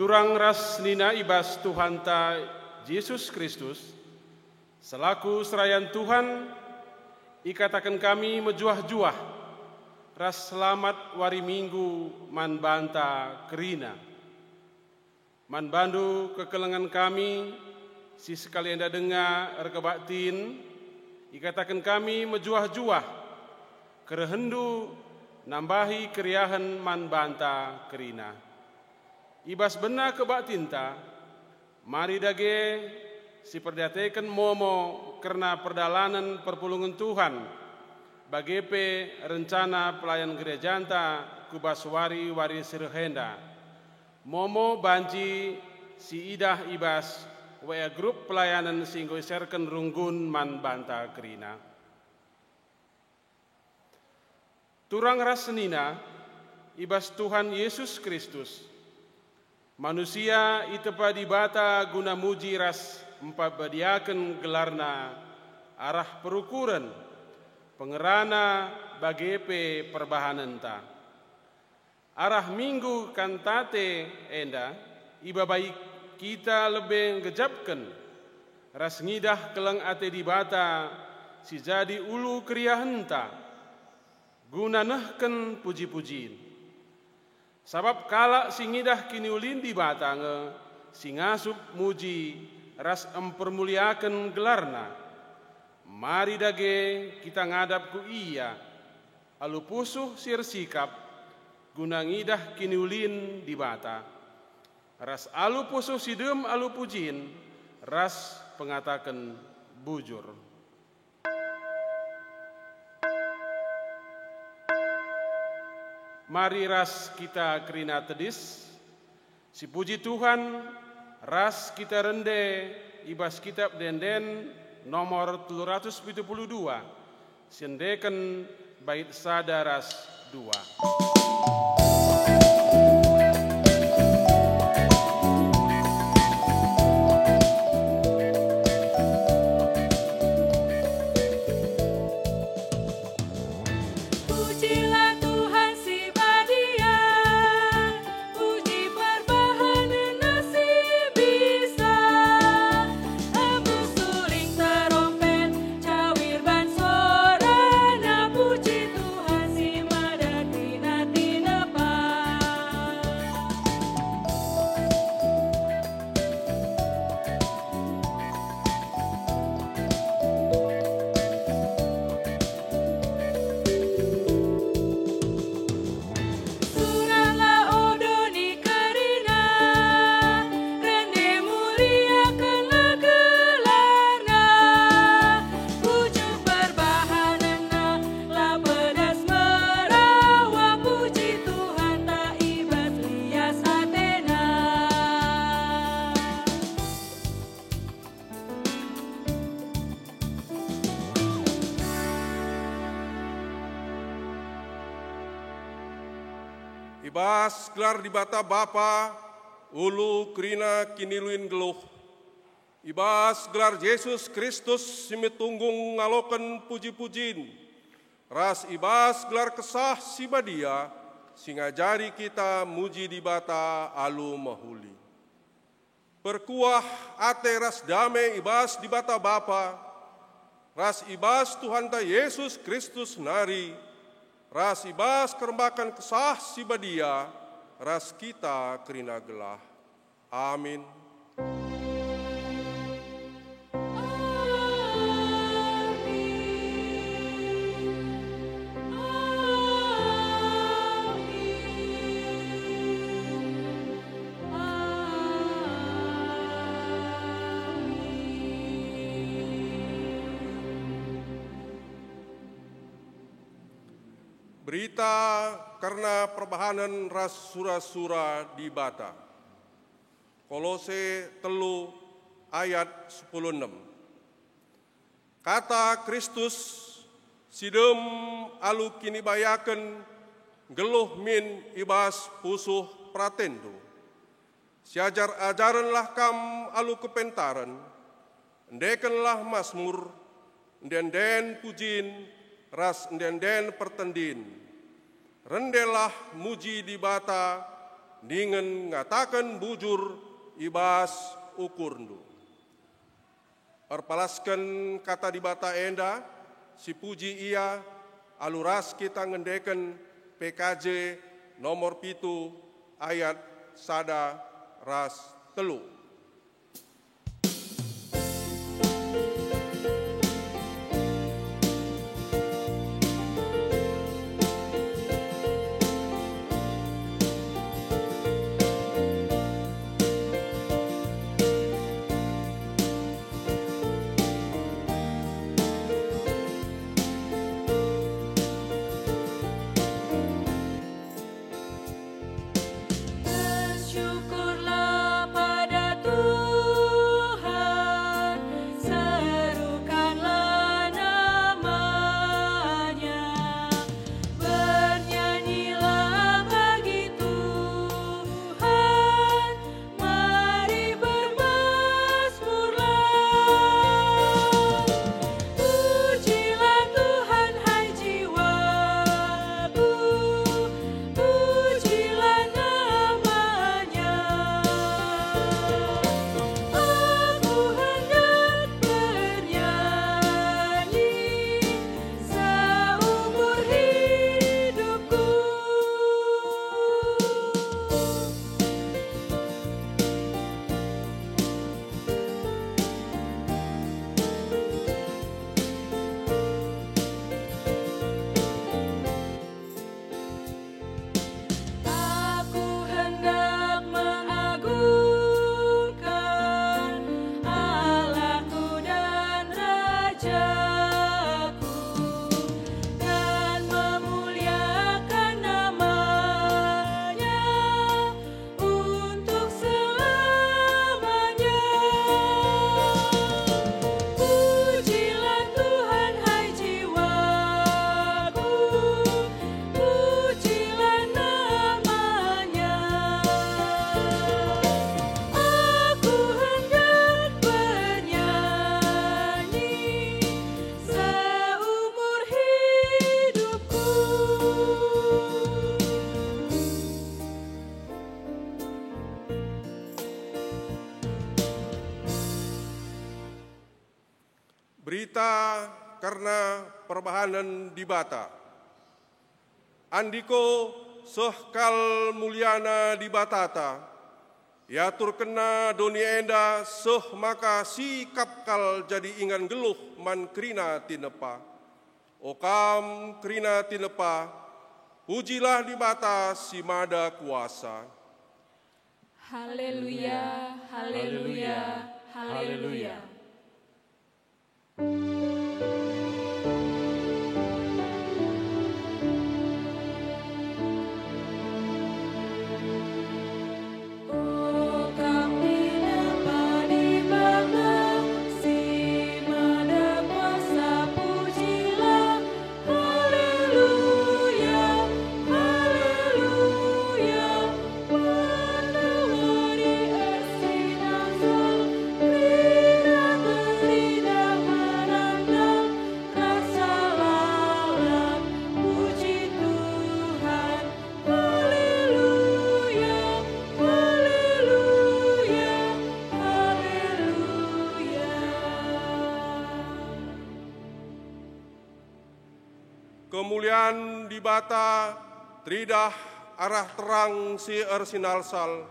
Turang ras nina ibas Tuhanta Yesus Kristus, selaku serayan Tuhan, ikatakan kami mejuah-juah, ras selamat wari minggu man banta kerina. Man bandu kekelengan kami, si sekalian dah dengar erkebaktin, ikatakan kami mejuah-juah, kerehendu nambahi keriahan man banta kerina. Ibas benar kebaktinta, mari dage si perdatekan momo karena perdalanan perpulungan Tuhan, bagepe rencana pelayan gereja janta kubaswari wari sirhenda. Momo banci si idah ibas WA grup pelayanan singgo serken runggun man banta kerina. Turang rasnina ibas Tuhan Yesus Kristus, manusia itepa dibata guna muji ras empabadiaken gelarna arah perukuran pengerana bagepe perbahanenta. Arah minggu kantate enda iba baik kita lebih ngejapkan ras ngidah keleng ate dibata si jadi ulu kriahenta guna nehken puji-pujiin. Sabab kala si ngidah kini ulin dibata nge si ngasup muji ras empermuliaken gelarna. Mari dage kita ngadap ku iya alu pusuh sir sikap guna ngidah kini ulin dibata. Ras alu pusuh sidem alu pujin, ras pengatakan bujur. Mari ras kita kerina tedis, si puji Tuhan, ras kita rende, ibas kitab denden nomor 372, sendekan bait sadaras 2. Ibas gelar dibata Bapa, ulu kerina kiniluin geluh. Ibas gelar Yesus Kristus simitunggung ngaloken puji-pujin. Ras ibas gelar kesah si badia, singajari kita muji dibata alu mahuli. Perkuah ate ras dame ibas dibata Bapa, ras ibas Tuhan ta Yesus Kristus nari, ras ibas kerembakan kesah si badia, ras kita kerina gelah. Amin. Berita karena perbahanan ras sura-sura di bata. Kolose 3 ayat 10:6. Kata Kristus sidem alu kini bayaken geluh min ibas pusuh pratendo. Siajar ajaranlah kam alu kepentaran, endekenlah masmur, den pujin, ras den pertendin. Rendelah muji dibata dengan ngatakan bujur ibas ukurndu. Perpalaskan kata di bata enda, si puji ia, aluras kita ngendeken PKJ nomor 7 ayat sada ras telu. Berita karena perbahanan di bata. Andiko sehkal mulyana di batata, yatur kena doni enda seh maka sikap kal jadi ingan geluh man krina tinepa. Okam krina tinepa, pujilah di bata si mada kuasa. Haleluya, haleluya, haleluya. Kemuliaan di bata tridah arah terang si ersinalsal,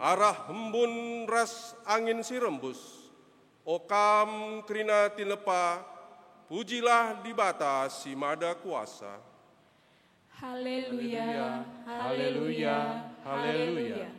arah hembun ras angin si rembus, okam krina tinepa, pujilah di bata si mada kuasa. Haleluya, haleluya, haleluya.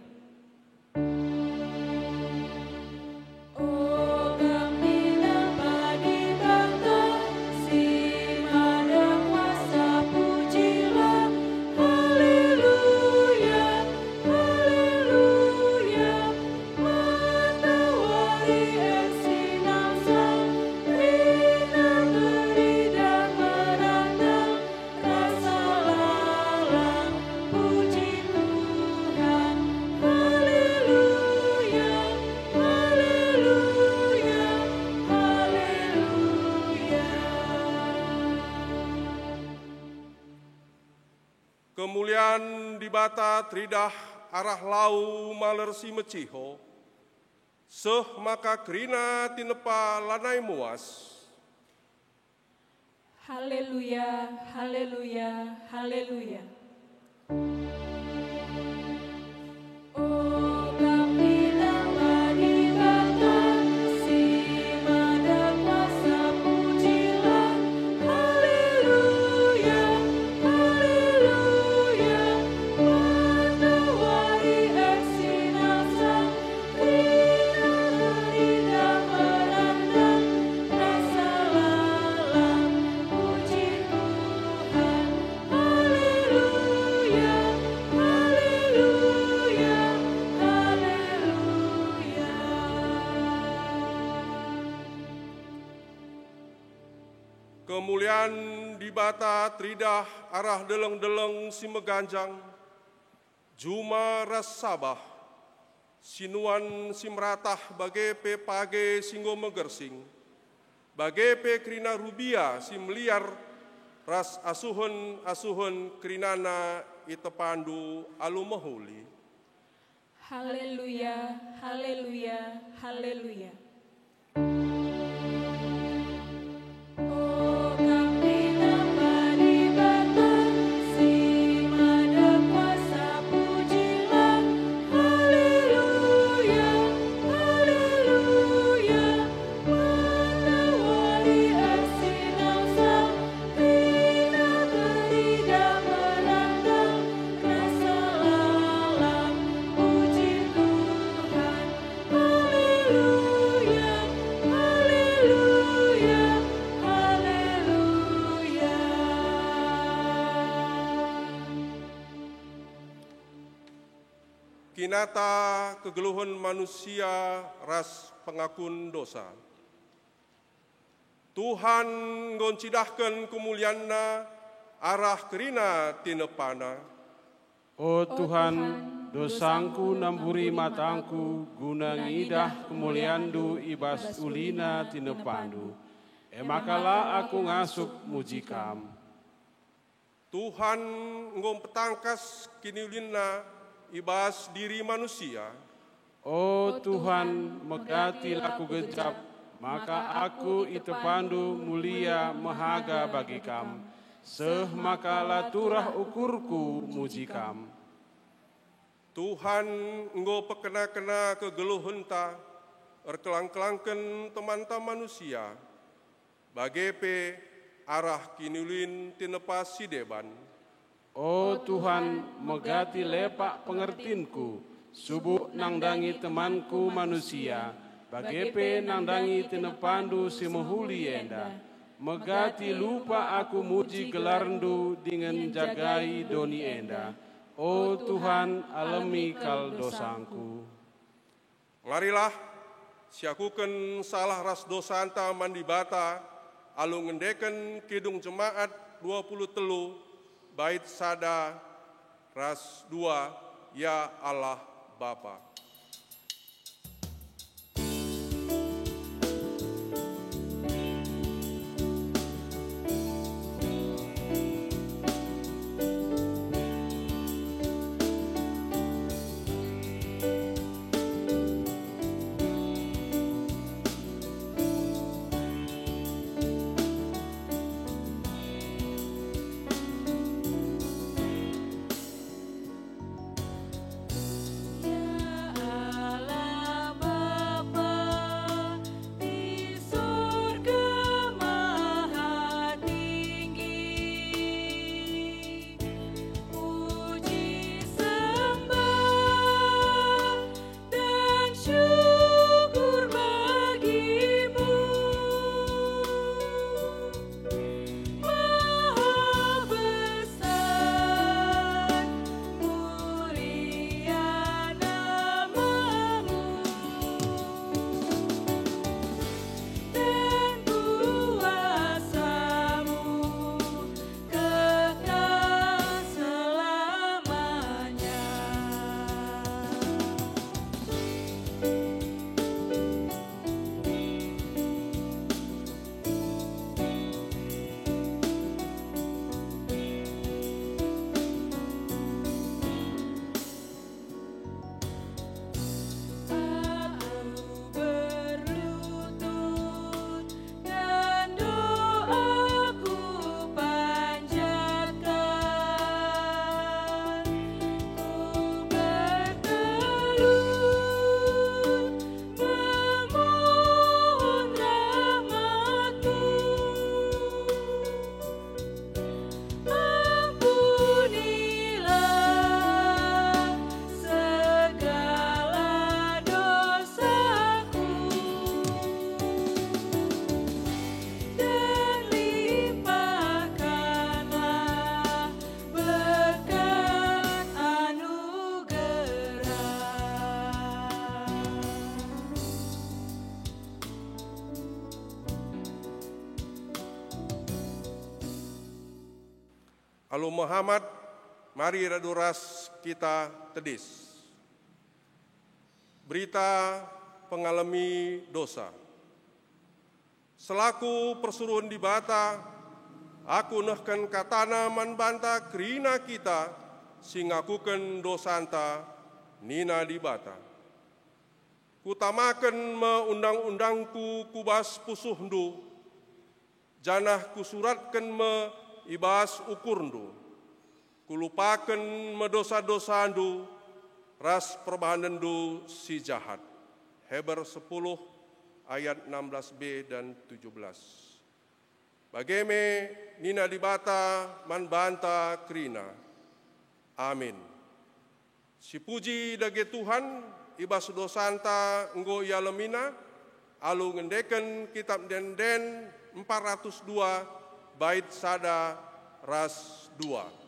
Kemuliaan di bata tridah arah lau maler si meciho, seh maka kerina tinepa lanai muas. Haleluya, haleluya, haleluya. Kemuliaan di bata tridah arah deleng-deleng si meganjang, juma ras sabah, sinuan si meratah bage pe page singgo megersing, bage pe krina rubia si meliar, ras asuhun krinana itepandu alu mahuli. Haleluya, haleluya, haleluya. Kinata kegeluhan manusia ras pengakun dosa. Tuhan ngoncidahkan kemulianna arah kerina tinepana. O Tuhan, dosangku namburi matangku guna ngidah kemuliandu ibas ulina tinepandu. Emakalah aku ngasuk mujikam. Tuhan ngom petangkas kiniulina ibas diri manusia. O Tuhan, megati laku gejap, maka aku itepandu mulia mahaga bagi kam. Seh maka laturah ukurku mujikam. Tuhan enggo pekena-kena kegeluhenta, erkelang-kelangken teman-teman manusia, bagepe arah kinulin tinepas sideban. O Tuhan, megati lepak pengertinku, subuh nangdangi temanku manusia, bagepe nangdangi tinepandu si mehuli enda. Megati lupa aku muji gelarndu dengan jagai doni enda. O Tuhan, alami kal dosangku. Marilah, siakuken salah ras dosanta mandibata, alu ngendeken kidung jemaat 23, bait sada ras 2, ya Allah Bapa. Ya Halo Muhammad, mari raduras kita tedis. Berita pengalami dosa. Selaku persuruhan di bata, aku nehken katana manbanta kerina kita, singakuken dosanta nina di bata. Kutamaken me-undang-undangku kubas pusuhndu, janah kusuratken me ibas ukurndu, kulupaken me dosa-dosandu, ras perbahanandu si jahat. Heber 10 ayat 16b dan 17. Bageme nina dibata manbanta krina. Amin. Si puji dage Tuhan ibas dosanta enggo ia lemina, alu ngendeken kitab den-den 402 bait sada ras 2.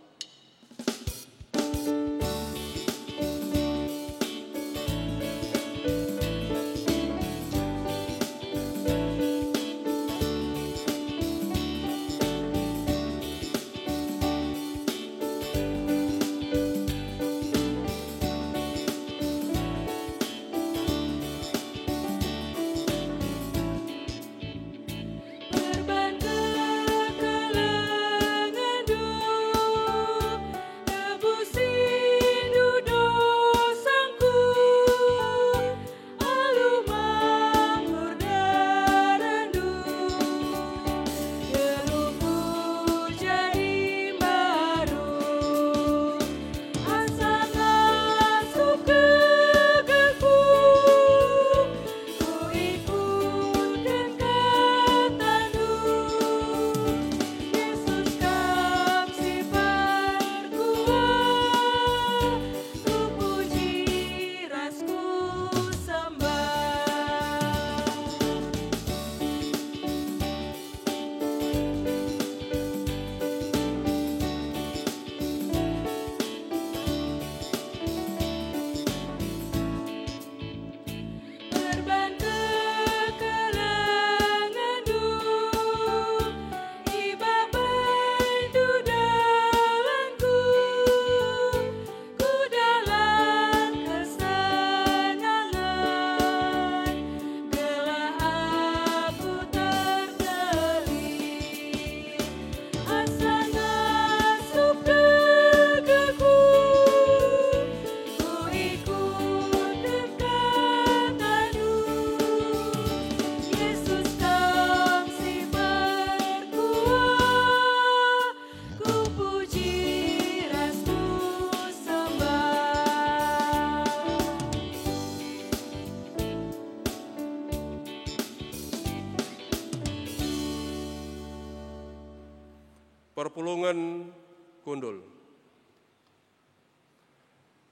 Perpulungan kundul.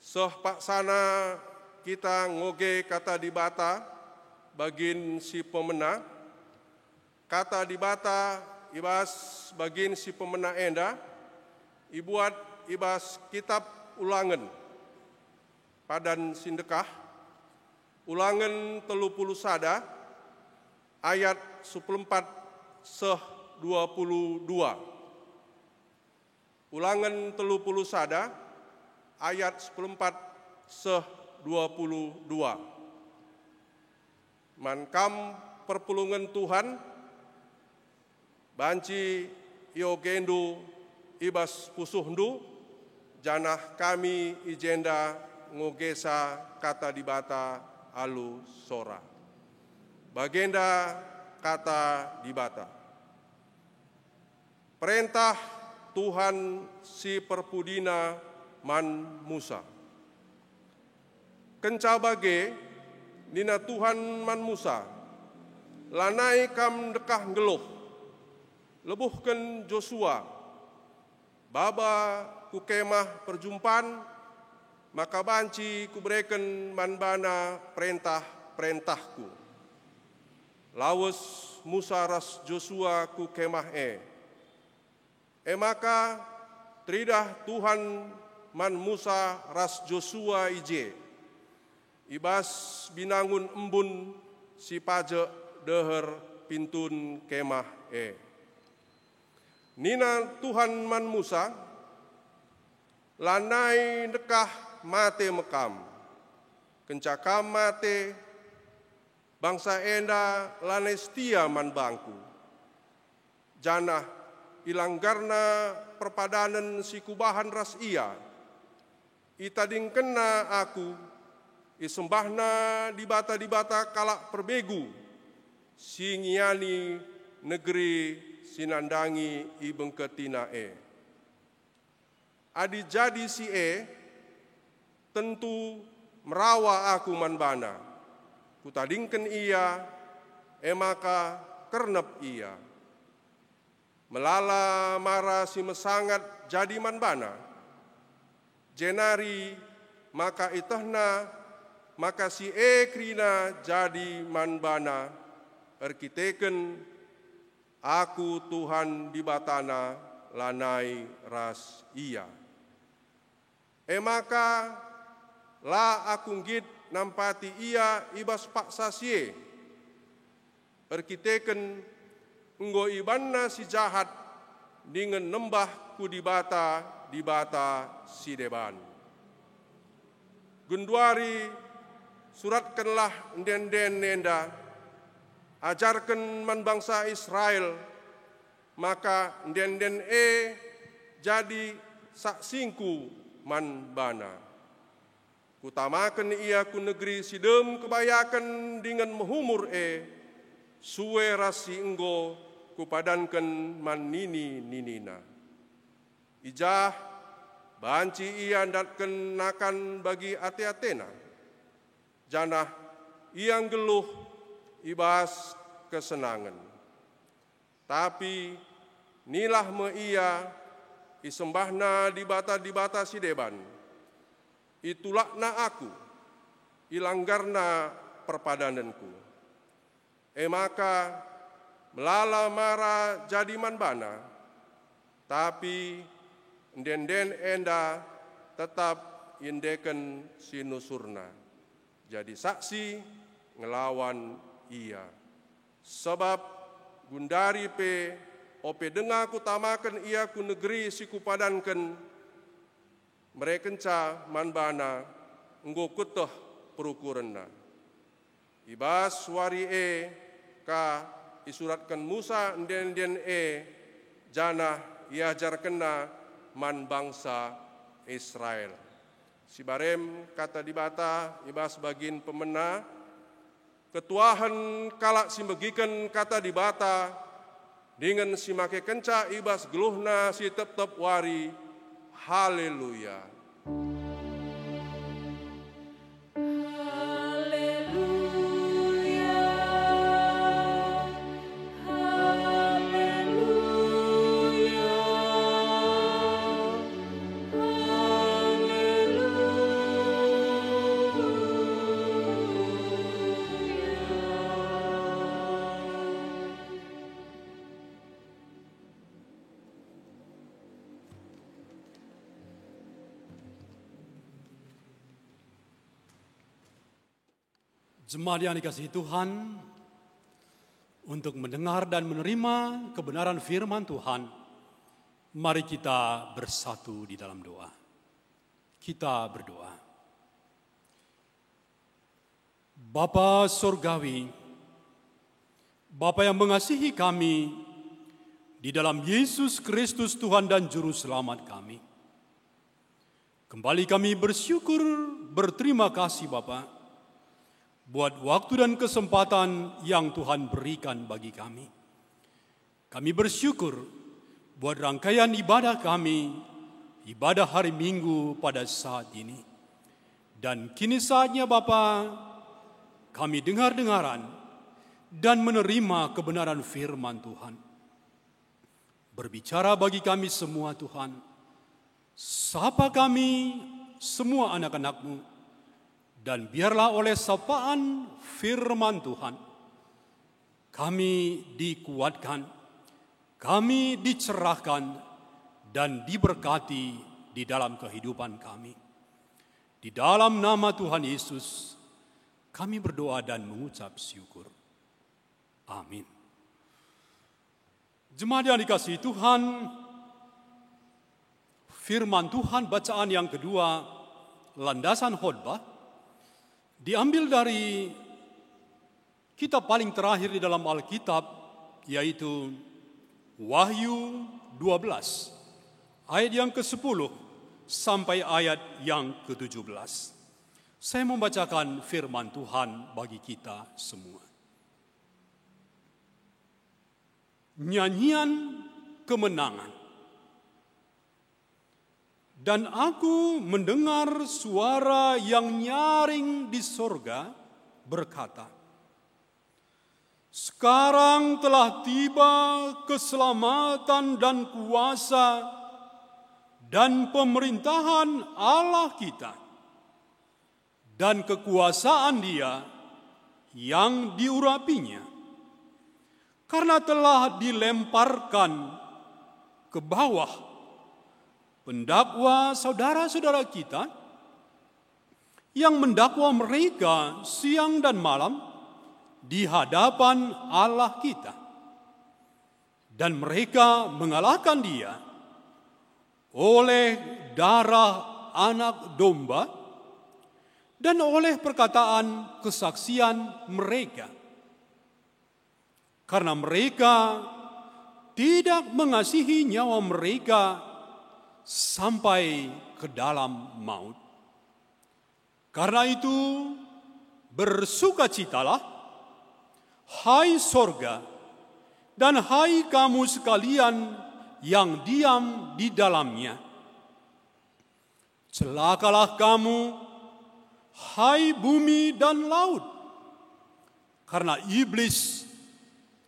Soh paksana kita ngoge kata dibata bagin si pemena. Kata dibata ibas bagin si pemena enda. Ibuat ibas kitab ulangan. Padan sindekah. Ulangan 31 ayat 14 seh 22. Ulangan 31 ayat 14 seh 22. Mankam perpulungan Tuhan, banci iogendu ibas pusuhndu, janah kami ijenda ngogesa kata dibata alu sora. Bagenda kata dibata. Perintah Tuhan si perpudina man Musa. Kenca bage nina Tuhan man Musa, lanai kam dekah geluh, lebuhken Joshua, baba ku kemah perjumpaan, maka banci ku berikan manbana perintah-perintahku. Lawes Musa ras Joshua ku kemah maka tridah Tuhan man Musa ras Joshua ije. Ibas binangun embun si pajak deher pintun kemah Nina Tuhan man Musa lanai nekah mate mekam, kencakam mate, bangsa enda lanai setia man bangku. Janah ilanggarna perpadanan si kubahan ras ia, itading kena aku, isembahna dibata kalak perbegu, singiani negeri sinandangi ibengketina Adi jadi si tentu merawa aku manbana, kutadingken ia, maka kernep ia. Melala mara si mesangat jadi manbana, jenari maka itahna, maka si krina jadi manbana, erkiteken aku Tuhan di batana lanai ras ia. Maka la aku ngit nampati ia ibas paksa sie, erkiteken enggo ibanna si jahat dengan nembah ku di bata si deban. Gunduari suratkanlah den nenda, ajarkan man bangsa Israel, maka den jadi saksingku man bana. Kutamakan ia ku negeri sidem kebayakan dengan mehumur suwe rasi enggo kupadankan man ninina. Ijah banci ia datken nakan bagi ate-atena. Janah iang geluh ibas kesenangan. Tapi nilah me ia isembahna di bata si deban. Itulakna aku, ilanggarna perpadananku. Maka melala mara jadi manbana, tapi den enda tetap indeken sinusurna. Jadi saksi ngelawan ia. Sebab gundari ope denga kutamakan ia ku negeri si kupadankan, merekenca manbana enggo kutoh perukurenna. Ibas wari ka isuratkan Musa den jana iajarkenna man bangsa Israel. Si barem kata dibata ibas bagin pemena, ketuahan kalak si megiken kata dibata, dengan si make kenca ibas geluhna si tep wari. Haleluya. Jemaat yang dikasihi Tuhan, untuk mendengar dan menerima kebenaran firman Tuhan, mari kita bersatu di dalam doa. Kita berdoa. Bapa Surgawi, Bapa yang mengasihi kami, di dalam Yesus Kristus Tuhan dan Juru Selamat kami. Kembali kami bersyukur, berterima kasih Bapa, buat waktu dan kesempatan yang Tuhan berikan bagi kami. Kami bersyukur buat rangkaian ibadah kami, ibadah hari Minggu pada saat ini. Dan kini saatnya Bapa, kami dengar-dengaran dan menerima kebenaran firman Tuhan. Berbicara bagi kami semua Tuhan, sapa kami semua anak-anak-Mu, dan biarlah oleh sapaan firman Tuhan, kami dikuatkan, kami dicerahkan, dan diberkati di dalam kehidupan kami. Di dalam nama Tuhan Yesus, kami berdoa dan mengucap syukur. Amin. Jemaat yang dikasihi Tuhan, Firman Tuhan bacaan yang kedua, landasan khotbah, diambil dari kitab paling terakhir di dalam Alkitab, yaitu Wahyu 12, ayat yang ke-10 sampai ayat yang ke-17. Saya membacakan firman Tuhan bagi kita semua. Nyanyian kemenangan. Dan aku mendengar suara yang nyaring di sorga berkata, sekarang telah tiba keselamatan dan kuasa dan pemerintahan Allah kita dan kekuasaan Dia yang diurapinya, karena telah dilemparkan ke bawah pendakwa saudara-saudara kita yang mendakwa mereka siang dan malam di hadapan Allah kita. Dan mereka mengalahkan Dia oleh darah anak domba dan oleh perkataan kesaksian mereka. Karena mereka tidak mengasihi nyawa mereka sampai ke dalam maut. Karena itu, bersukacitalah, hai sorga, dan hai kamu sekalian yang diam di dalamnya. Celakalah kamu, hai bumi dan laut, karena iblis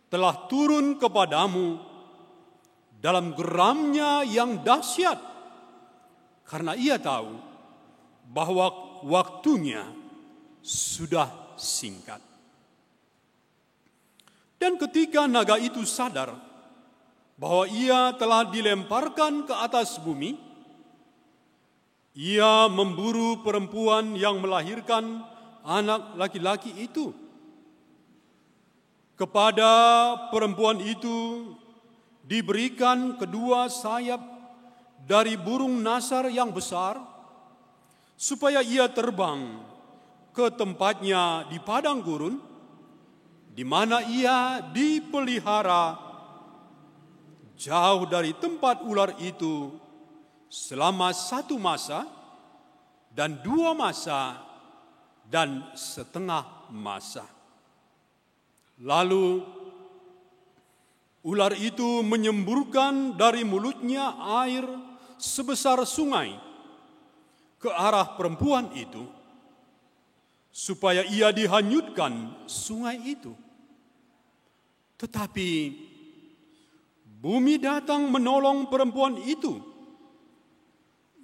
telah turun kepadamu dalam geramnya yang dahsyat, karena ia tahu bahwa waktunya sudah singkat. Dan ketika naga itu sadar bahwa ia telah dilemparkan ke atas bumi, ia memburu perempuan yang melahirkan anak laki-laki itu. Kepada perempuan itu diberikan kedua sayap dari burung nasar yang besar, supaya ia terbang ke tempatnya di padang gurun, di mana ia dipelihara jauh dari tempat ular itu selama 1 masa dan 2 masa dan setengah masa. Lalu ular itu menyemburkan dari mulutnya air sebesar sungai ke arah perempuan itu, supaya ia dihanyutkan sungai itu. Tetapi bumi datang menolong perempuan itu.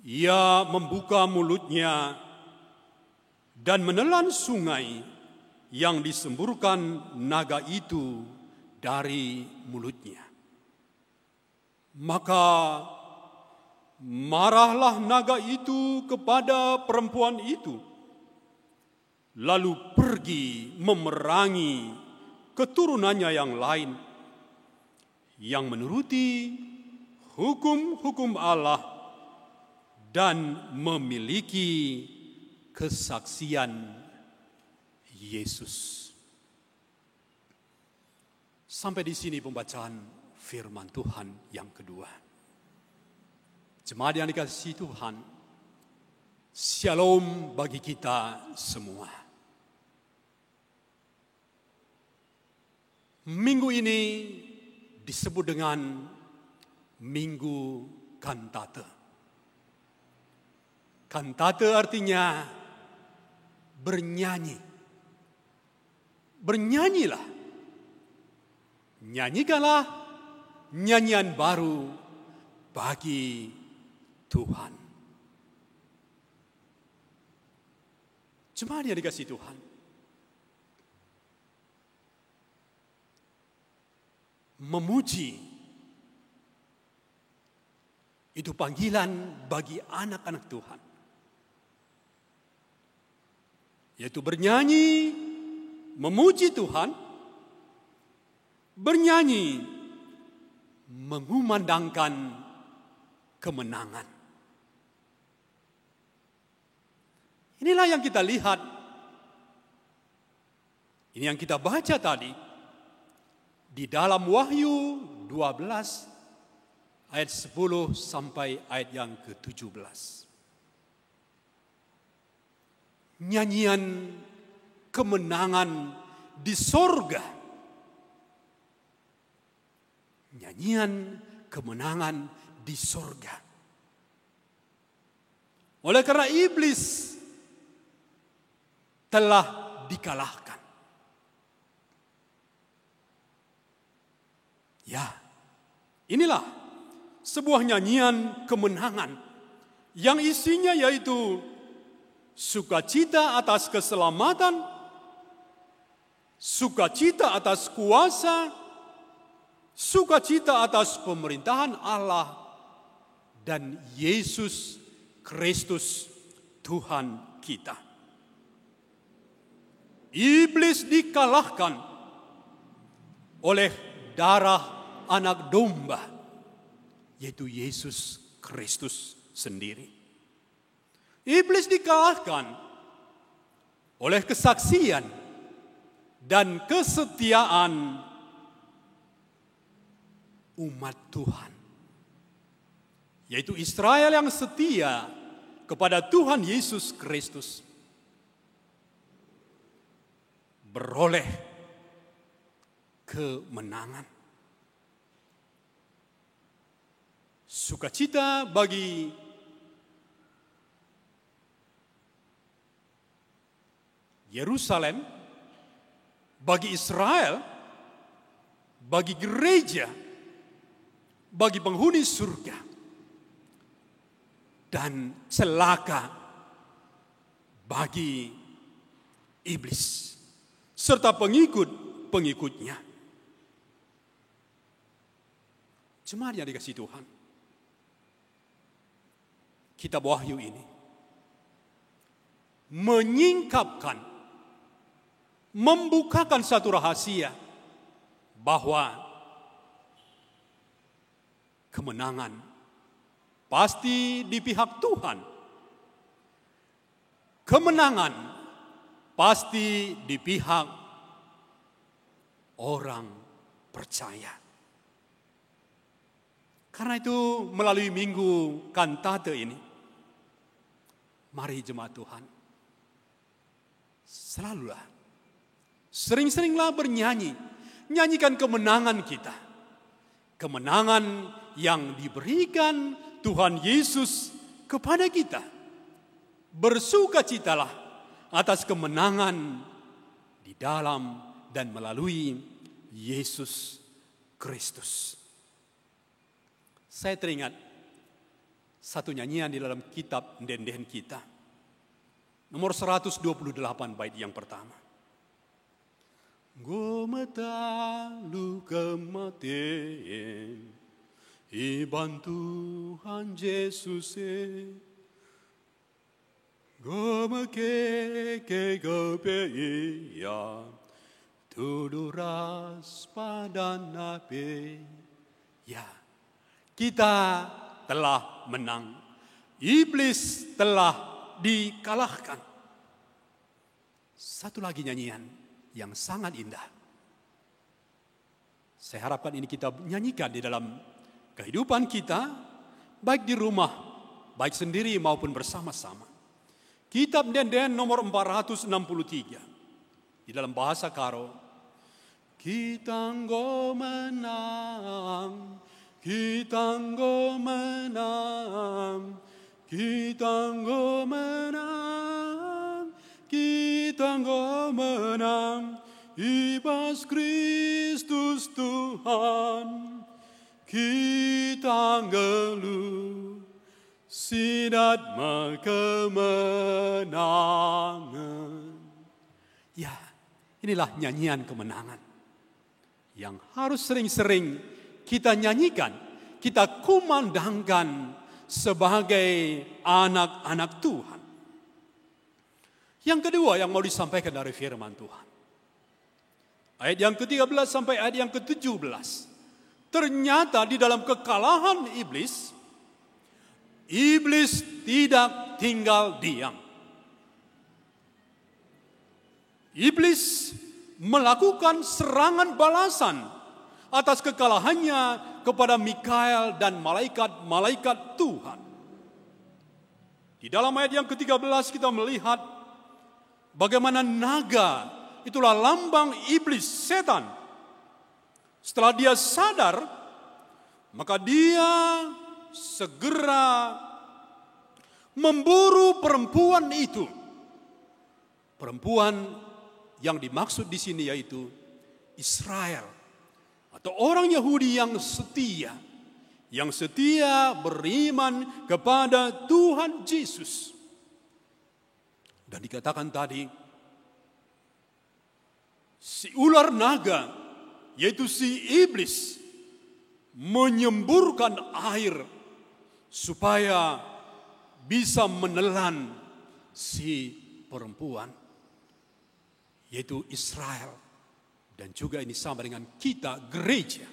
Ia membuka mulutnya dan menelan sungai yang disemburkan naga itu dari mulutnya. Maka marahlah naga itu kepada perempuan itu, lalu pergi memerangi keturunannya yang lain, yang menuruti hukum-hukum Allah dan memiliki kesaksian Yesus. Sampai di sini pembacaan firman Tuhan yang kedua. Jemaat yang dikasihi Tuhan, shalom bagi kita semua. Minggu ini disebut dengan Minggu Kantate. Kantate artinya bernyanyi. Bernyanyilah. Nyanyikanlah nyanyian baru bagi Tuhan. Jemaat yang dikasihi Tuhan, memuji itu panggilan bagi anak-anak Tuhan, yaitu bernyanyi, memuji Tuhan, bernyanyi, mengumandangkan kemenangan. Inilah yang kita lihat. Ini yang kita baca tadi. Di dalam Wahyu 12 ayat 10 sampai ayat yang ke-17. Nyanyian kemenangan di sorga. Nyanyian kemenangan di sorga. Oleh karena iblis telah dikalahkan. Ya, inilah sebuah nyanyian kemenangan yang isinya yaitu sukacita atas keselamatan, sukacita atas kuasa, sukacita atas pemerintahan Allah, dan Yesus Kristus Tuhan kita. Iblis dikalahkan oleh darah anak domba, yaitu Yesus Kristus sendiri. Iblis dikalahkan oleh kesaksian dan kesetiaan umat Tuhan, yaitu Israel yang setia kepada Tuhan Yesus Kristus, beroleh kemenangan. Sukacita bagi Yerusalem, bagi Israel, bagi gereja, bagi penghuni surga, dan celaka bagi iblis serta pengikut-pengikutnya. Jemaat yang dikasihi Tuhan, kitab Wahyu ini menyingkapkan, membukakan satu rahasia bahwa kemenangan pasti di pihak Tuhan. Kemenangan pasti di pihak orang percaya. Karena itu melalui minggu kantate ini, mari jemaat Tuhan, selalulah, sering-seringlah bernyanyi, nyanyikan kemenangan kita. Kemenangan yang diberikan Tuhan Yesus kepada kita. Bersukacitalah atas kemenangan di dalam dan melalui Yesus Kristus. Saya teringat satu nyanyian di dalam kitab Denden kita. Nomor 128 bait yang pertama. Gometa lu kematian, iban Tuhan Yesus Gome ke gepeia, tuduras pada nabi. Ya, kita telah menang. Iblis telah dikalahkan. Satu lagi nyanyian yang sangat indah. Saya harapkan ini kita nyanyikan di dalam kehidupan kita, baik di rumah, baik sendiri maupun bersama-sama. Kitab Denden nomor 463 di dalam bahasa Karo. Kita nggo menang, kita nggo menang, kita nggo menang, kita nggo menang, ibas Kristus Tuhan, kita ngeluh sidat kemenangan. Ya, inilah nyanyian kemenangan yang harus sering-sering kita nyanyikan, kita kumandangkan sebagai anak-anak Tuhan. Yang kedua yang mau disampaikan dari firman Tuhan, ayat yang ke-13 sampai ayat yang ke-17. Ternyata di dalam kekalahan iblis tidak tinggal diam. Iblis melakukan serangan balasan atas kekalahannya kepada Mikael dan malaikat-malaikat Tuhan. Di dalam ayat yang ke-13 kita melihat bagaimana naga, itulah lambang iblis, setan. Setelah dia sadar, maka dia segera memburu perempuan itu. Perempuan yang dimaksud di sini yaitu Israel, atau orang Yahudi yang setia beriman kepada Tuhan Yesus. Dan dikatakan tadi, si ular naga, yaitu si iblis, menyemburkan air supaya bisa menelan si perempuan, yaitu Israel. Dan juga ini sama dengan kita, gereja.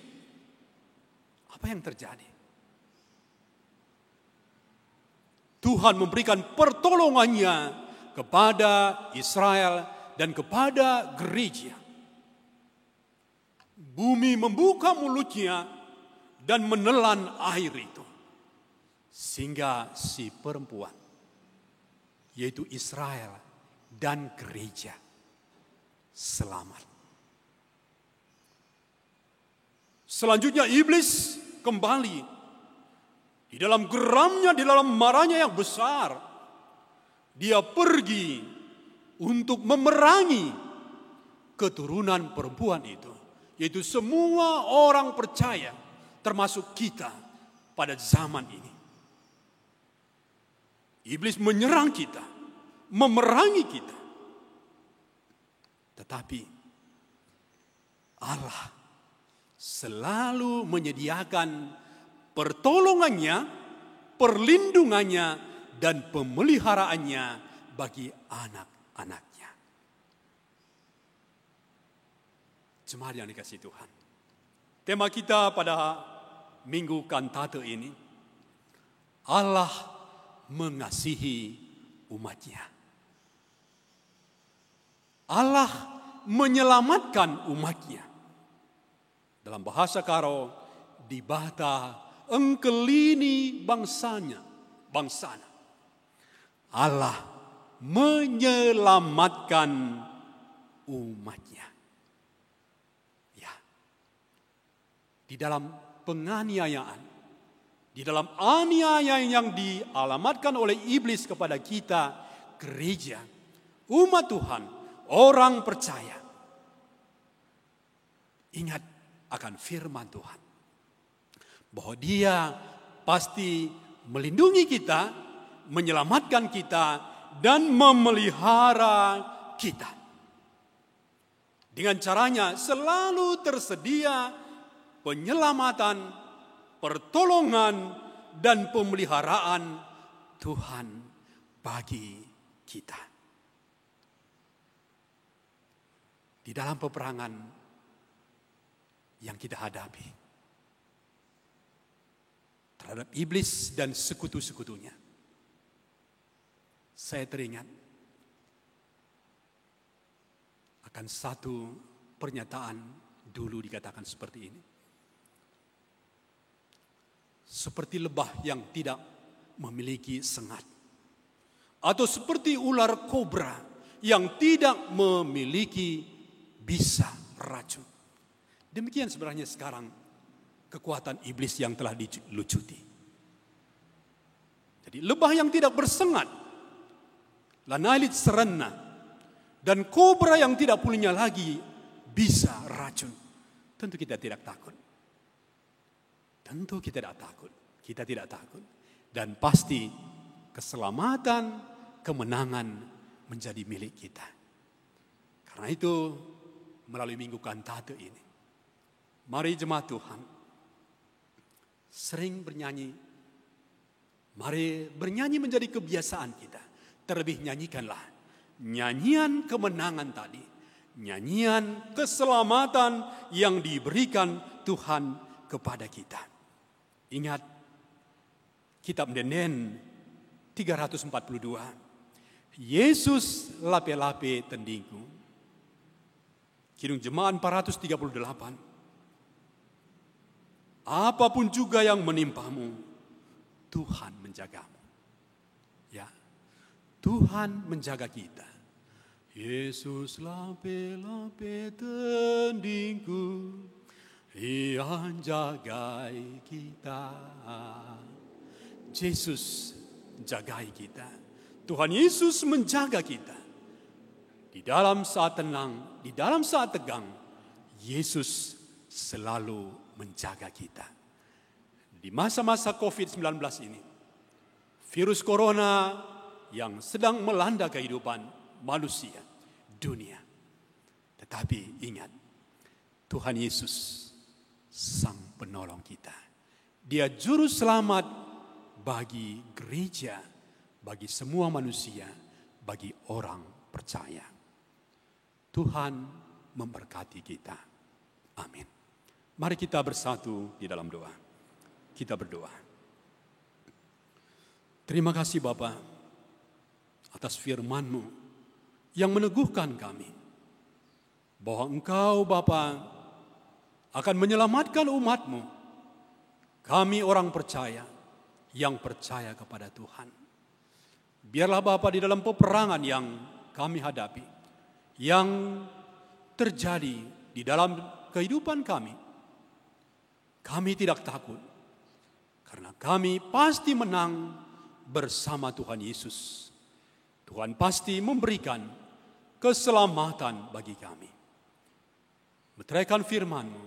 Apa yang terjadi? Tuhan memberikan pertolongannya kepada Israel dan kepada gereja. Bumi membuka mulutnya dan menelan air itu. Sehingga si perempuan, yaitu Israel dan gereja, selamat. Selanjutnya iblis kembali. Di dalam geramnya, di dalam marahnya yang besar, dia pergi untuk memerangi keturunan perempuan itu, yaitu semua orang percaya, termasuk kita pada zaman ini. Iblis menyerang kita, memerangi kita. Tetapi Allah selalu menyediakan pertolongannya, perlindungannya, dan pemeliharaannya bagi anak-anaknya. Jemaat yang dikasihi Tuhan, tema kita pada minggu kantate ini, Allah mengasihi umatnya. Allah menyelamatkan umatnya. Dalam bahasa Karo, dibata engkelini bangsanya. Allah menyelamatkan umatnya. Ya. Di dalam penganiayaan, di dalam aniaya yang dialamatkan oleh iblis kepada kita, gereja, umat Tuhan, orang percaya, ingat akan firman Tuhan, bahwa Dia pasti melindungi kita, menyelamatkan kita, dan memelihara kita. Dengan caranya selalu tersedia penyelamatan, pertolongan, dan pemeliharaan Tuhan bagi kita. Di dalam peperangan yang kita hadapi terhadap iblis dan sekutu-sekutunya, saya teringat akan satu pernyataan dulu dikatakan seperti ini. Seperti lebah yang tidak memiliki sengat, atau seperti ular kobra yang tidak memiliki bisa racun. Demikian sebenarnya sekarang kekuatan iblis yang telah dilucuti. Jadi lebah yang tidak bersengat, lanailit serena, dan kobra yang tidak punya lagi bisa racun. Tentu kita tidak takut. Tentu kita tidak takut. Kita tidak takut. Dan pasti keselamatan, kemenangan menjadi milik kita. Karena itu melalui minggu kantate ini, mari jemaat Tuhan sering bernyanyi. Mari bernyanyi menjadi kebiasaan kita. Terlebih nyanyikanlah nyanyian kemenangan tadi. Nyanyian keselamatan yang diberikan Tuhan kepada kita. Ingat kitab Denden 342. Yesus lape-lape tendingku, Kidung Jemaat 438. Apapun juga yang menimpamu, Tuhan menjagamu. Ya, Tuhan menjaga kita. Yesus lape-lape tandingku, Ia jagai kita. Yesus jagai kita. Tuhan Yesus menjaga kita. Di dalam saat tenang, di dalam saat tegang, Yesus selalu menjaga kita. Di masa-masa COVID-19 ini, virus corona yang sedang melanda kehidupan manusia, dunia. Tetapi ingat, Tuhan Yesus Sang Penolong kita. Dia juru selamat bagi gereja, bagi semua manusia, bagi orang percaya. Tuhan memberkati kita. Amin. Mari kita bersatu di dalam doa. Kita berdoa. Terima kasih Bapa atas firman-Mu yang meneguhkan kami bahwa Engkau Bapa akan menyelamatkan umat-Mu. Kami orang percaya yang percaya kepada Tuhan. Biarlah Bapa di dalam peperangan yang kami hadapi, yang terjadi di dalam kehidupan kami tidak takut. Karena kami pasti menang bersama Tuhan Yesus. Tuhan pasti memberikan keselamatan bagi kami. Meteraikan firman-Mu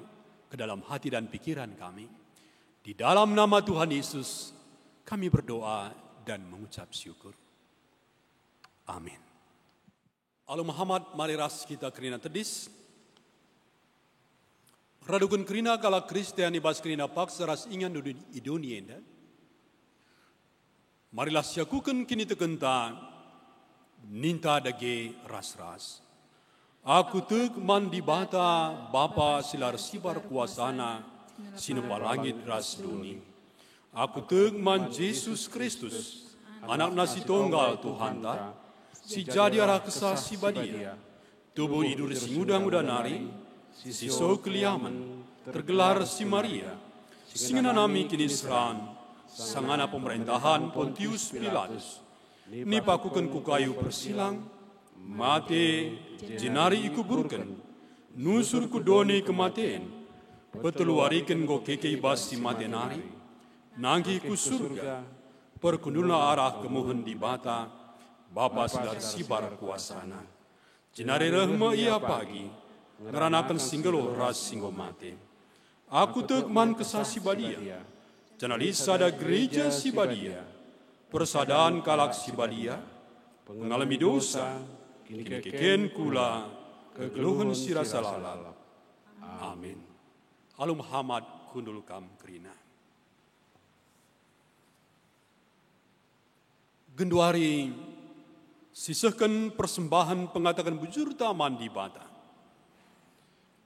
ke dalam hati dan pikiran kami. Di dalam nama Tuhan Yesus kami berdoa dan mengucap syukur. Amin. Alo Muhammad mari ras kita kerina tedis. Radukun kerina kala Kristiani bas kerina paksa ras ingan di dunia ini. Marilah syakukan kini tekenta ninta dage ras-ras. Aku tek mandi bata Bapa silar sibar kuasana sinempa langit ras duni. Aku tek man Yesus Kristus anak nasi tunggal Tuhan ta. Si jadi arah kesah si badia, tubuh idur si ngudang-udah nari, si so keliaman, tergelar si Maria, singana nami kini seran, sangana pemerintahan Pontius Pilatus, nipakukan ku kayu persilang, mate, jenari iku burken, nusur ku doni kematen, peteluariken go kekei bas si mate nari, nangki ku surga, perkundula arah kemuhen di bata, Bapa silar sibar kuasana. Jenari rahma ia pagi, ngeranakan singgelo ras singgo mate. Aku tekman kesah si badia, janali sada gereja si badia, persadaan kalak si badia, pengalami dosa, kini keken kula, kegeluhan si rasa lalap. Amin. Alo Muhammad kundul kam kerina. Genduari sisahkan persembahan pengatakan bujur taman di bata.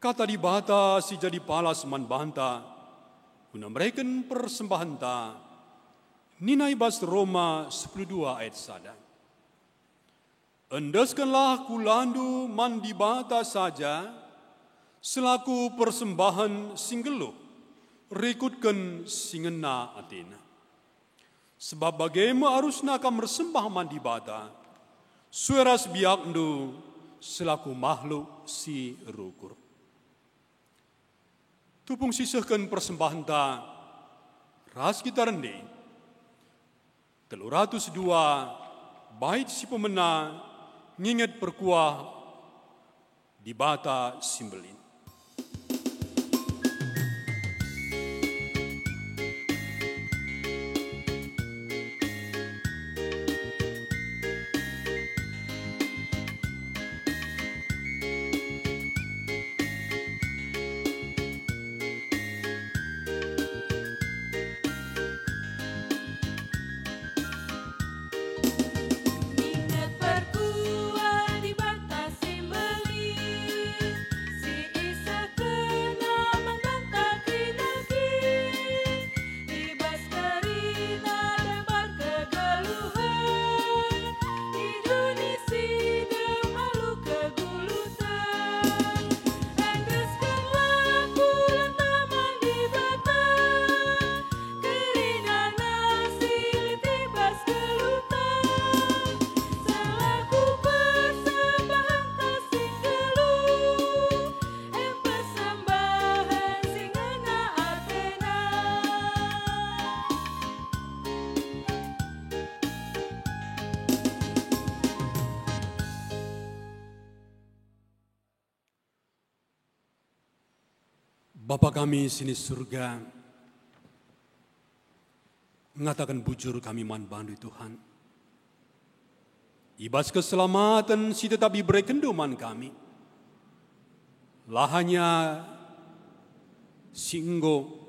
Kata di bata si jadi palas man banta. Guna mereken persembahan ta. Ninai bas Roma 12 ayat sada. Endaskanlah kulandu man di bata saja. Selaku persembahan singgeluh. Rikutkan singena Athena. Sebab bagaimana harusnya kam bersembah man di bata. Sueras biakndu selaku makhluk si rukur. Tupung sisahkan persembahan ta, ras kita rendi. 302 bait si pemena nginget perkuah di bata simbelin. Ingat perkuah di bata simbelin, si Bapa kami sini surga, mengatakan bujur kami man bandu Tuhan. Ibas keselamatan si tetap diberi kenduman kami. Lahanya singgo,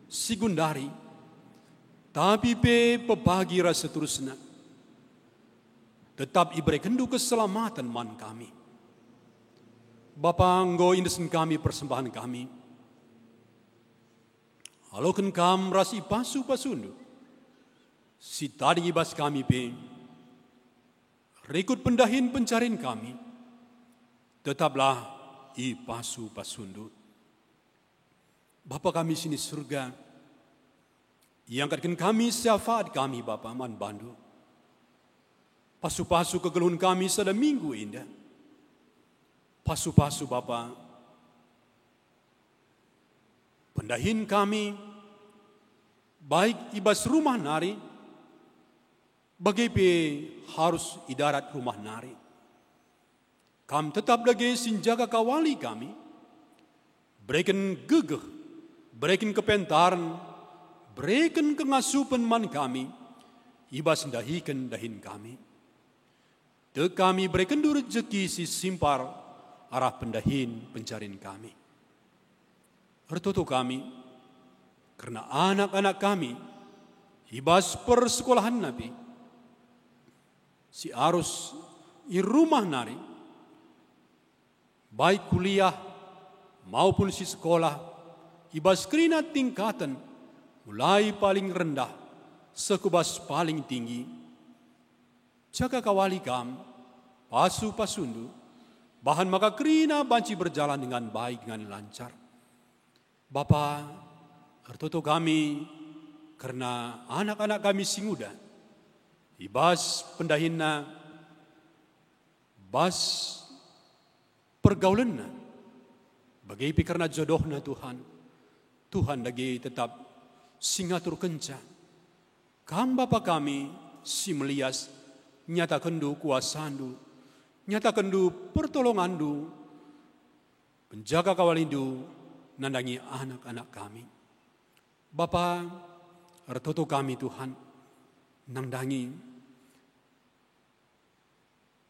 sigundari, tapi pe pebagi rasa terusna. Tetap diberi kendu keselamatan man kami. Bapa engkau indesen kami persembahan kami. Halokan kam rasi pasu pasundu. Si tadi ibas kami pe. Rekut pendahin pencarin kami. Tetaplah i pasu pasundu. Bapa kami sini surga. Yang angkatkan kami syafaat kami Bapa man bandu. Pasu-pasu kegeluhan kami sada minggu indah. Pasu-pasu Bapa. Pendahin kami, baik ibas rumah nari, bagaimana harus idarat rumah nari. Kami tetap lagi sinjaga kawali kami, berikan gegeh, berikan kepentaran, berikan kengasupan man kami, ibas dahikan dahin kami. Te kami berikan du rezeki si simpar arah pendahin pencarin kami. Ertoto kami, karena anak-anak kami, ibas persekolahan Nabi, si arus i rumah nari, baik kuliah maupun si sekolah, ibas kerina tingkatan, mulai paling rendah, sekubas paling tinggi. Jaga kawali kam, pasu pasundu, bahan maka kerina banci berjalan dengan baik dengan lancar. Bapa, ertoto kami karena anak-anak kami singuda, ibas pendahinna, bas pergaulanna, bagaimana karena jodohna Tuhan, Tuhan lagi tetap singatur kenca. Kam Bapa kami si melias nyata kendu kuasandu, nyata kendu pertolongandu, penjaga kawalindu, nandangi anak-anak kami. Bapa, ertoto kami Tuhan, nandangi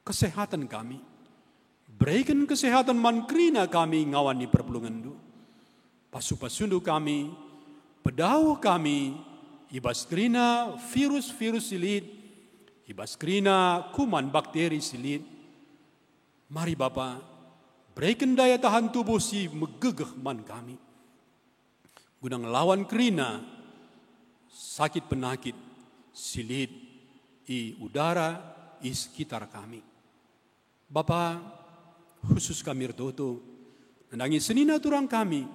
kesehatan kami. Berikan kesehatan mankrina kami ngawani perpulungandu. Pasu-pasundu kami, pedau kami, ibas krina virus-virus silit, ibas krina kuman bakteri silit. Mari Bapa, berikan daya tahan tubuh si megegeh man kami. Guna ngelawan kerina sakit penakit silit i udara i sekitar kami. Bapa, khusus kami ertoto, nandangi senina turang kami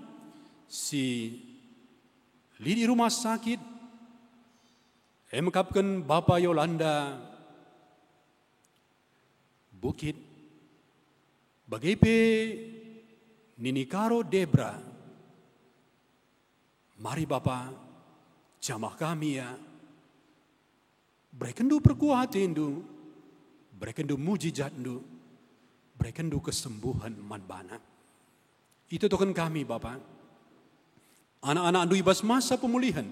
si lidi rumah sakit, emkapkan Bapa Yolanda Bukit, bagaimana Nini Karo Debra, mari Bapa, jamah kami ya, berikan du perkuatan du, berikan du mujizat du, berikan du kesembuhan manbana. Itu token kami Bapa, anak-anak du ibas masa pemulihan,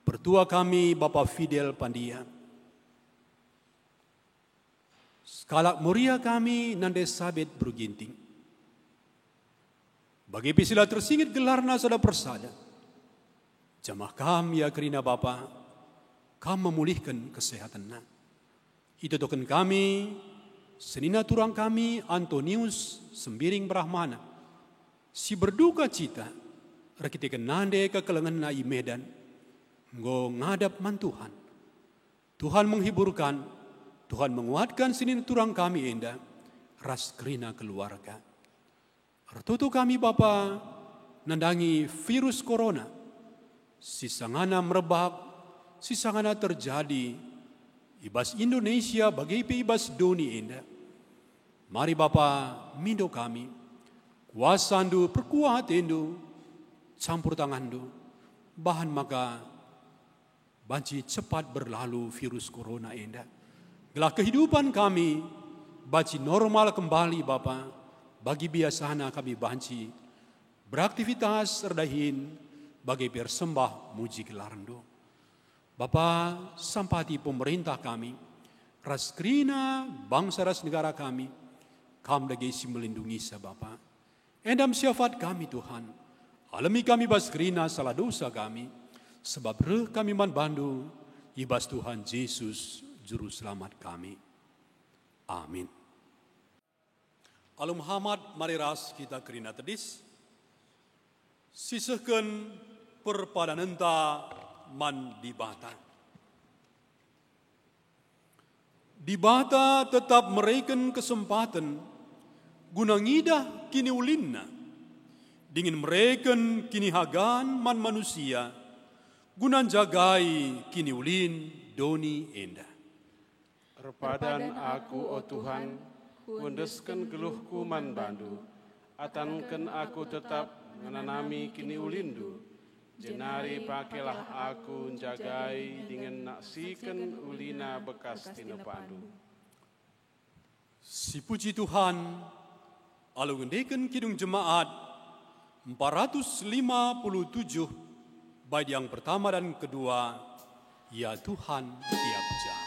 pertua kami Bapa Fidel Pandia, Kalak muria kami nande sabit berginting. Bagi pisila tersingit gelarna sada persada. Jamah kami ya kerina Bapa, kam memulihkan kesehatanna. Itu token kami, senina turang kami Antonius Sembiring Brahmana. Si berduka cita, rakitikan nande kekelengan na i Medan, ngo ngadap man Tuhan. Tuhan menghiburkan, Tuhan menguatkan senin turang kami indah, ras kerina keluarga. Ertutu kami Bapa, nandangi virus corona, sisangana merebak, sisangana terjadi, ibas Indonesia bagi ibas dunia indah. Mari Bapa, mindo kami, kuasandu perkuat indu, campur tangandu, bahan maka banci cepat berlalu virus corona indah. Gelah kehidupan kami, baci normal kembali Bapa, bagi biasana kami banci, beraktivitas redahin bagi persembah muji gelarndo. Bapa sampati pemerintah kami, ras krina bangsa ras negara kami, kam dagesi melindungi sa Bapa. Endam syafaat kami Tuhan, alami kami bas krina salah dosa kami, sebab reh kami man bandu, ibas Tuhan Yesus Juru Selamat kami. Amin. Alum Muhammad mari ras kita kerina tedis, sisahkan perpadanenta man dibata. Dibata tetap mereken kesempatan guna ngidah kini ulinna, dingin mereken kini hagan man manusia, guna jagai kini ulin doni enda. Repadan aku, o Tuhan, kundeskan geluhku man bandu, atanken aku tetap menanami kini ulindu, jenari pakailah aku jagai dengan naksikan ulina bekas tina pandu. Si puji Tuhan, alu ngendekan kidung jemaat 457 bait yang pertama dan kedua, ya Tuhan tiap jam.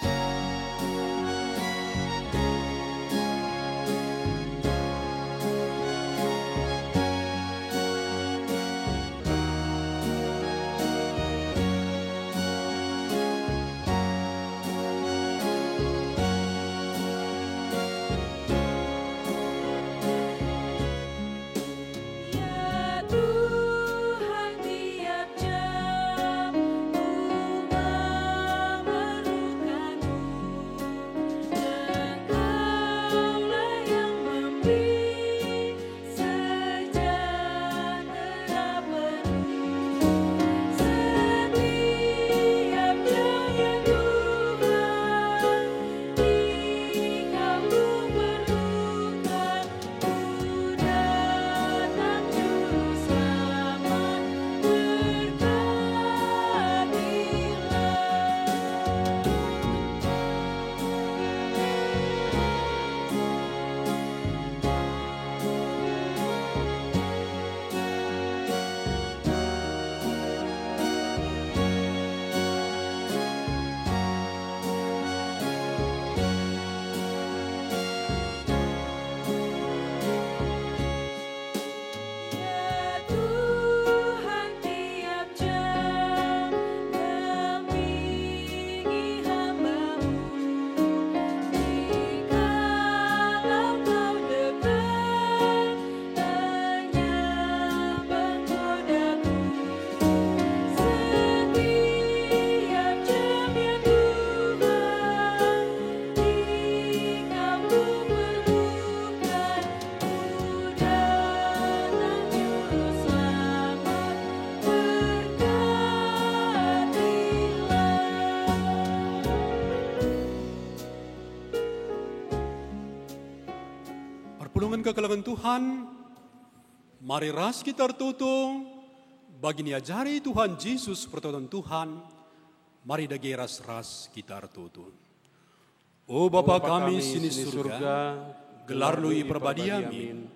Perpulungan kekelangan Tuhan, mari ras kita tertutup, bagi niajari Tuhan Yesus pertolongan Tuhan, mari dagi ras kita tertutup. O Bapa kami sini surga, gelar lui perbadiamin,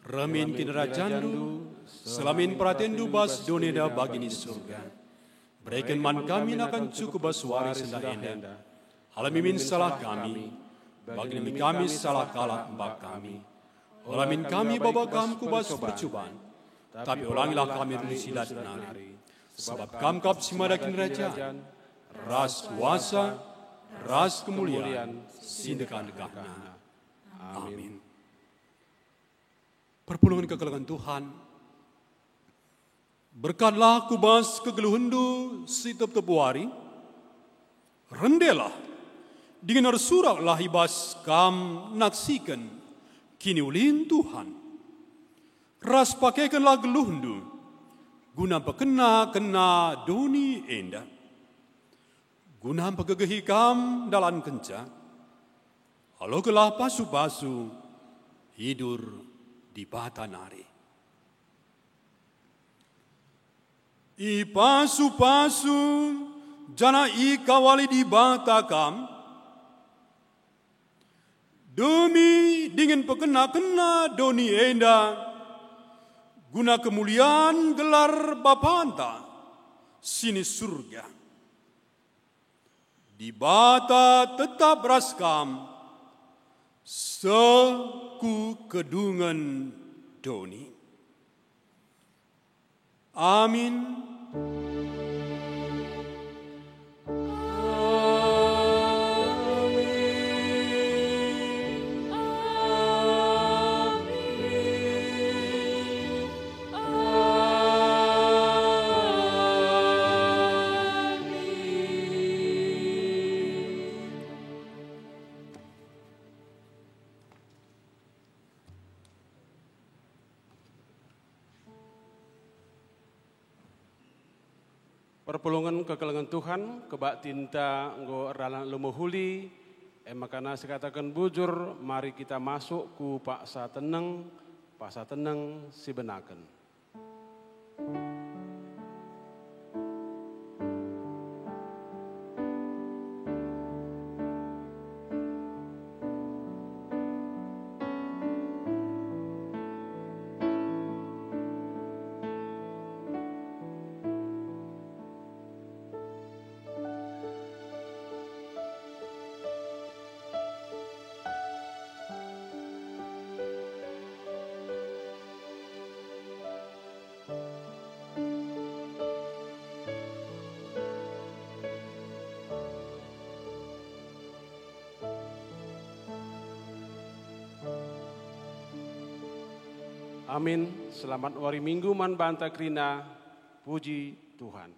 remin kinerajandu, selamin pratendu bas doneda bagi ni surga. Berikan man kami akan cukup baswari senda enda, halamimin salah kami, bagi kami salah kalah mbak kami. Olamin kami bapa kami kubas percubaan, tapi ulangilah kami silat nari. Sebab kami kap simadakin raja, ras kuasa, ras kemuliaan, sindekan-dekahna. Amin. Perpulungan kekelangan Tuhan, berkatlah kubas kegeluhundu si tep-tepuari, rendelah, dengan surak lahibas kam naksikan, kini ulin Tuhan, ras pakaikanlah geluhundu, guna pekena doni enda, guna pegegehi kam dalam kenca, halo kelah pasu-pasu, hidur di bata nari. I pasu-pasu, jana i kawali di bata kam, demi dengan pekena doni enda, guna kemuliaan gelar Bapanta sini surga. Di bata tetap raskam seku kedungan doni. Amin. Perpulungan kekelengan Tuhan, kebak tinta nggo ralan lumuhuli, makana sekatakan bujur, mari kita masuk ku paksa teneng si benaken. Amin. Selamat wari minggu man banta krina. Puji Tuhan.